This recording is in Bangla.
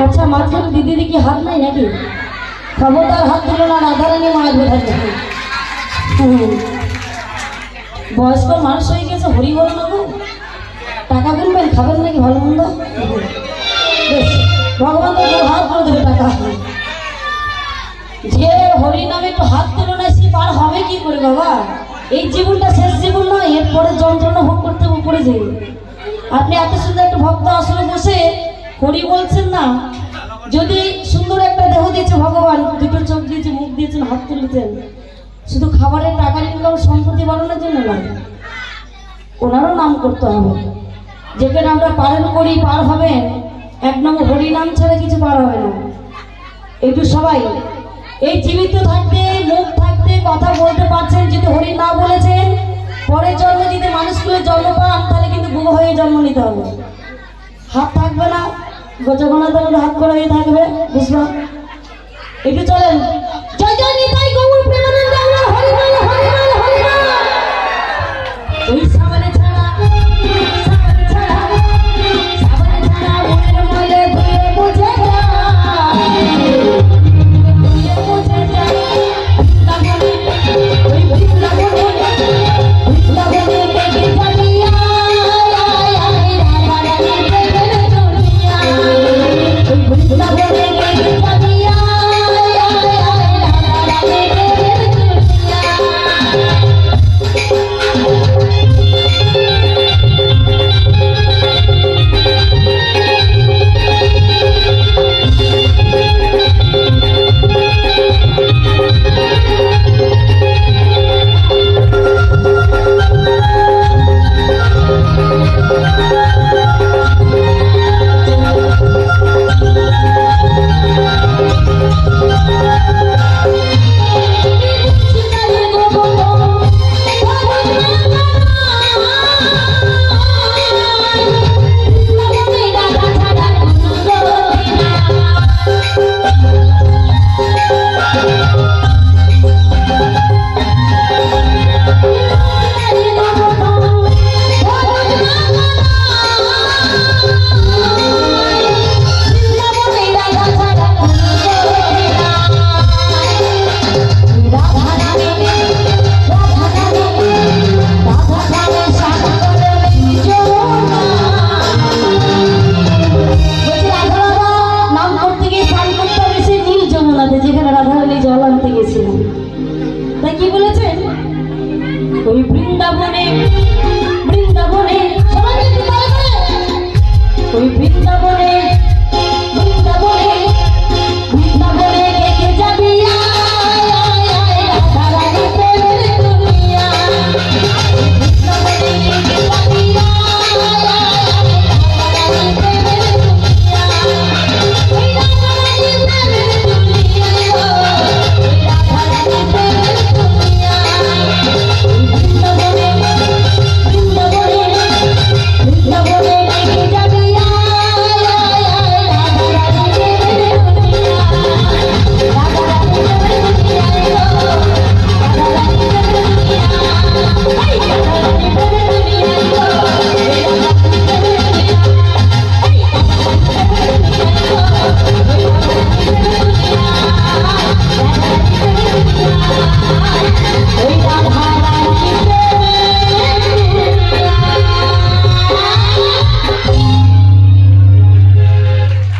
अच्छा माঝখানে দিদি কি হাত নাই নাকি? খবরদার হাত তুলো না, রাধারানী মায়ের বোঝা যায়। বয়স্ক মানুষ হয়ে গেছে, হরি বল না গো। টাকা গুনবেন, খাবেন নাকি ভালো মন্দ? ভগবান তো হাত করে দেবে টাকা। যে হরি নামে একটু হাত তুলো না, সে পার হবে কি করে বাবা? এই জীবনটা শেষ জীবন নয়, এরপরে যন্ত্রণা ভোগ করতে উপরে যে আপনি এত সুন্দর একটা ভক্ত আসলে বসে হরি বলছেন না, যদি সুন্দর একটা দেহ দিয়েছে ভগবান, দুটো চোখ দিয়েছে, মুখ দিয়েছেন, হাত তুলেছেন, শুধু খাবারের টাকা ইনকাম সম্পত্তি বাড়ানোর জন্য নয়, ওনারও নাম করতে হবে। যেখানে আমরা পালন করি পার হবেন, এক নম্বর হরি নাম ছাড়া কিছু পার হবে না। একটু সবাই এই জীবিত থাকতে, মুখ থাকতে কথা বলতে পারছেন, যদি হরি না বলেছেন, পরের জন্মে যদি মানুষগুলো জন্ম পান, তাহলে কিন্তু বুড়ো হয়ে জন্ম নিতে হবে। হাত থাকবে না, জগন্নাথের হাত করা হয়ে থাকবে, বুঝলাম? একটু চলেন।